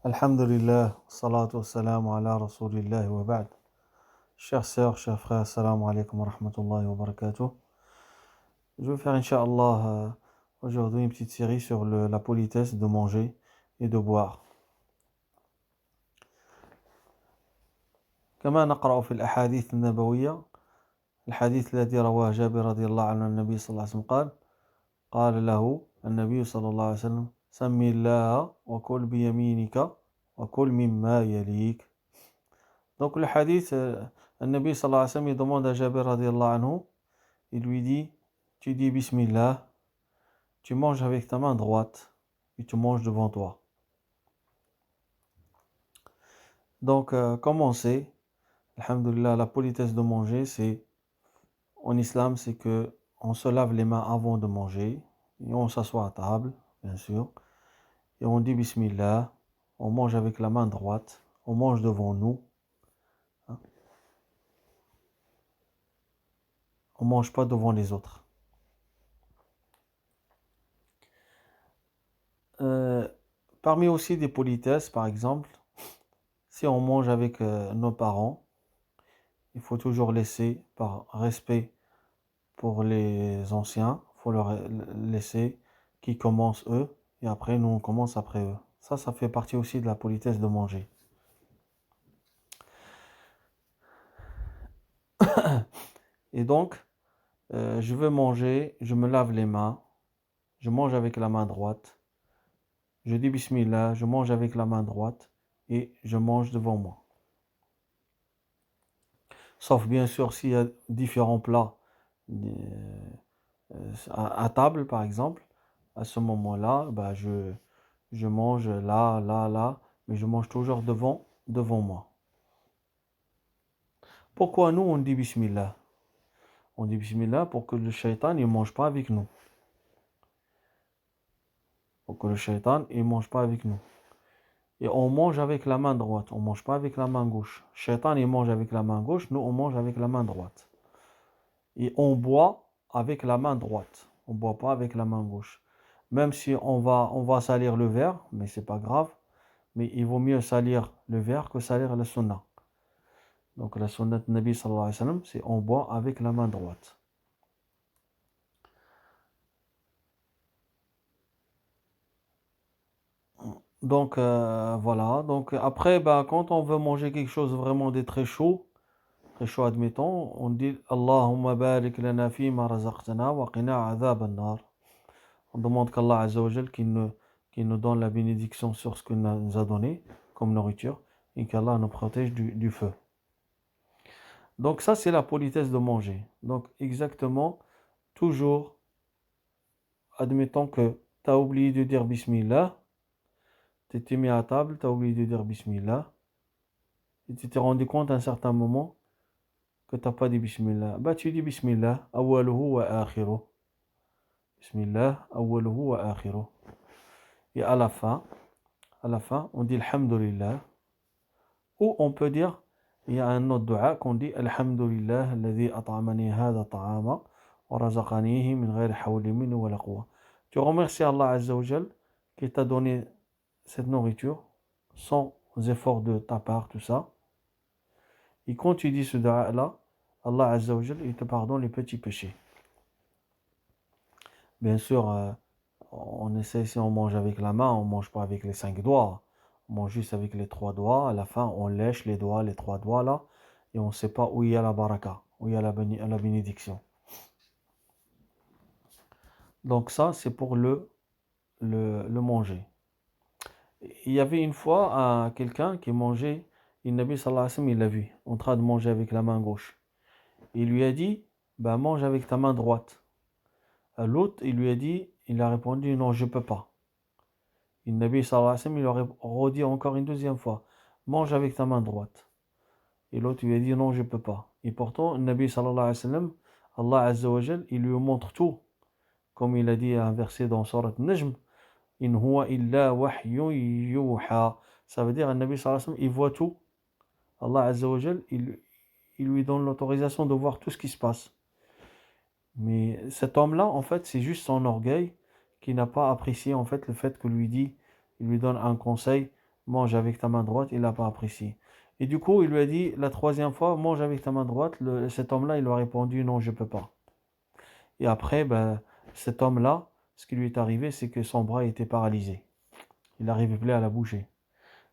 Alhamdulillah, salatu wassalamu ala rasulillah wa ba'd. Chères sœurs, chers frères, assalamu alaikum wa rahmatullahi wa barakatuh. Je vais faire, Inch'Allah, aujourd'hui une petite série sur la politesse de manger et de boire. كما نقرأ في الأحاديث النبوية الحديث الذي رواه جابر رضي الله عنه النبي صلى الله عليه وسلم قال له النبي صلى الله عليه وسلم سم الله وكل بيمينك وكل مما يليك. Donc le hadith, le Nabi sallallahu alayhi wa sallam, il demande à Jabir radiallahu anhu, il lui dit, tu dis Bismillah, tu manges avec ta main droite et tu manges devant toi. Donc comme on sait, alhamdulillah, la politesse de manger, c'est, en islam, c'est que on se lave les mains avant de manger, et on s'assoit à table, bien sûr, et on dit Bismillah, on mange avec la main droite, on mange devant nous. On ne mange pas devant les autres. Parmi aussi des politesses, par exemple, si on mange avec nos parents, il faut toujours laisser, par respect pour les anciens, il faut leur laisser qu'ils commencent eux, et après nous on commence après eux. Ça fait partie aussi de la politesse de manger. Et donc, je veux manger, je me lave les mains, je mange avec la main droite, je dis Bismillah, je mange avec la main droite et je mange devant moi. Sauf bien sûr s'il y a différents plats à table par exemple, à ce moment-là, bah, je mange là, mais je mange toujours devant moi. Pourquoi nous on dit Bismillah? On dit Bismillah pour que le shaitan ne mange pas avec nous. Pour que le shaitan ne mange pas avec nous. Et on mange avec la main droite, on ne mange pas avec la main gauche. Le shaitan il mange avec la main gauche, nous on mange avec la main droite. Et on boit avec la main droite, on ne boit pas avec la main gauche. Même si on va salir le verre, mais c'est pas grave, mais il vaut mieux salir le verre que salir la sunna. Donc la sunna de Nabi sallallahu alayhi wa sallam, c'est on boit avec la main droite. Donc voilà, donc après quand on veut manger quelque chose vraiment de très chaud admettons, on dit Allahumma barik lana fima razaqtana wa qina adhab an-nar. On demande qu'Allah Azza wa Jal qu'il nous donne la bénédiction sur ce qu'il nous a donné comme nourriture et qu'Allah nous protège du feu. Donc ça c'est la politesse de manger. Donc exactement, toujours, admettons que tu as oublié de dire Bismillah, tu t'es mis à table, tu as oublié de dire Bismillah, et tu t'es rendu compte à un certain moment que tu n'as pas dit Bismillah. Bah tu dis Bismillah, awwaluhu wa akhiruh. Bismillah, awwaluhu wa akhiruh. Et à la fin, on dit Alhamdulillah. Ou on peut dire, il y a un autre dua qu'on dit Alhamdulillah, alladhi at'amani hadha ta'ama wa razaqanihi min ghayri hawli minni wa la quwwa. Tu remercies Allah Azza wa Jal qui t'a donné cette nourriture sans effort de ta part, tout ça. Et quand tu dis ce dua-là, Allah Azza wa Jal, il te pardonne les petits péchés. Bien sûr, on essaie, si on mange avec la main, on ne mange pas avec les 5 doigts. On mange juste avec les 3 doigts. À la fin, on lèche les doigts, les 3 doigts là. Et on ne sait pas où il y a la baraka, où il y a la bénédiction. Donc ça, c'est pour le manger. Il y avait une fois quelqu'un qui mangeait, et le Nabi sallallahu alayhi wa sallam, il l'a vu, en train de manger avec la main gauche. Il lui a dit, mange avec ta main droite. L'autre, il a répondu, non, je ne peux pas. Et le Nabi sallallahu alayhi wa sallam, il aurait redit encore une deuxième fois, mange avec ta main droite. Et l'autre lui a dit, non, je ne peux pas. Et pourtant, le Nabi sallallahu alayhi wa sallam, Allah Azza wa Jal, il lui montre tout. Comme il a dit un verset dans Surat Najm, in huwa illa wahyun yuha. Ça veut dire, le Nabi sallallahu alayhi wa sallam, il voit tout. Allah Azza wa Jal, il lui donne l'autorisation de voir tout ce qui se passe. Mais cet homme-là, en fait, c'est juste son orgueil qui n'a pas apprécié en fait le fait que il lui donne un conseil mange avec ta main droite, il n'a pas apprécié. Et du coup, il lui a dit la troisième fois, mange avec ta main droite. Cet homme-là, il lui a répondu non, je peux pas. Et après, ben, cet homme-là, ce qui lui est arrivé, c'est que son bras était paralysé. Il n'arrivait plus à la bouger.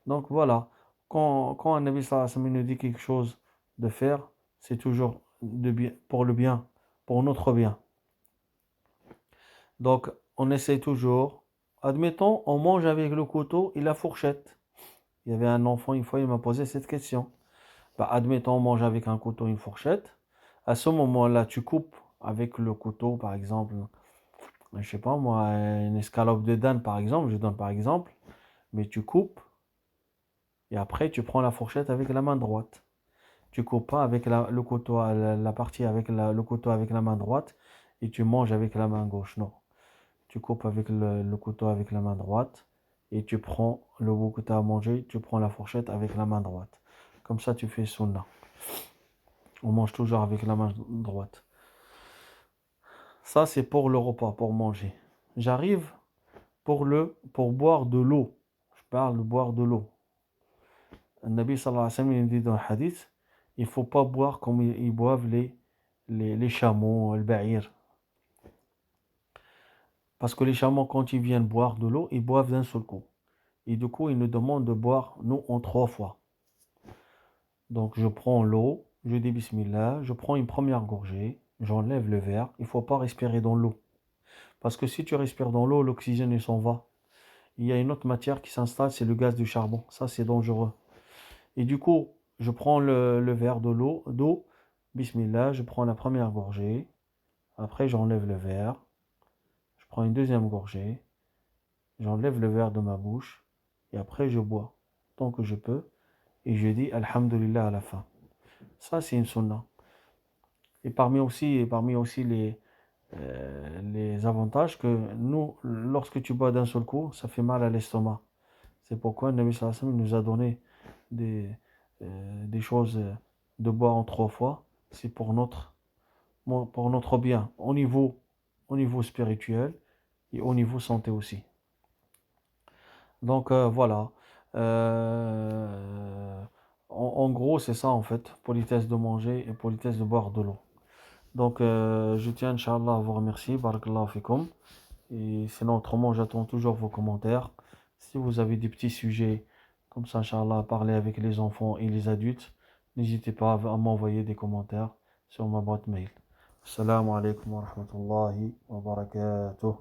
Donc voilà, quand un Nabi sallallahu alayhi wa sallam nous dit quelque chose de faire, c'est toujours pour le bien, pour notre bien. Donc on essaie toujours, admettons, on mange avec le couteau et la fourchette. Il y avait un enfant, une fois, il m'a posé cette question. Bah, admettons, on mange avec un couteau et une fourchette. À ce moment-là, tu coupes avec le couteau, par exemple, je sais pas moi, une escalope de dinde, par exemple, je donne par exemple, mais tu coupes et après tu prends la fourchette avec la main droite. Tu coupes pas avec le couteau, la partie avec le couteau avec la main droite et tu manges avec la main gauche. Non. Tu coupes avec le couteau avec la main droite et tu prends le bout que tu as à manger, tu prends la fourchette avec la main droite. Comme ça, tu fais sunna. On mange toujours avec la main droite. Ça, c'est pour le repas, pour manger. J'arrive pour boire de l'eau. Je parle de boire de l'eau. Le Nabi sallallahu alayhi wa sallam il dit dans le hadith, il ne faut pas boire comme ils boivent les chameaux, le ba'ir. Parce que les chameaux, quand ils viennent boire de l'eau, ils boivent d'un seul coup. Et du coup, ils nous demandent de boire, nous, en 3 fois. Donc, je prends l'eau, je dis Bismillah, je prends une première gorgée, j'enlève le verre. Il ne faut pas respirer dans l'eau. Parce que si tu respires dans l'eau, l'oxygène, il s'en va. Il y a une autre matière qui s'installe, c'est le gaz du charbon. Ça, c'est dangereux. Et du coup, je prends le verre d'eau, Bismillah, je prends la première gorgée. Après, j'enlève le verre. Je prends une deuxième gorgée. J'enlève le verre de ma bouche. Et après, je bois tant que je peux. Et je dis Alhamdulillah à la fin. Ça, c'est une sunna. Et parmi aussi les avantages que nous, lorsque tu bois d'un seul coup, ça fait mal à l'estomac. C'est pourquoi le Nabi sallallahu alayhi wa sallam nous a donné des choses de boire en 3 fois. C'est pour notre bien, au niveau spirituel et au niveau santé aussi. Donc voilà. En gros, c'est ça en fait. Politesse de manger et politesse de boire de l'eau. Donc je tiens, Inch'Allah, à vous remercier. Barakallahu fikum. Et sinon, autrement, j'attends toujours vos commentaires. Si vous avez des petits sujets, comme ça, Inch'Allah, à parler avec les enfants et les adultes, n'hésitez pas à m'envoyer des commentaires sur ma boîte mail. Assalamu alaikum wa rahmatullahi wa barakatuh.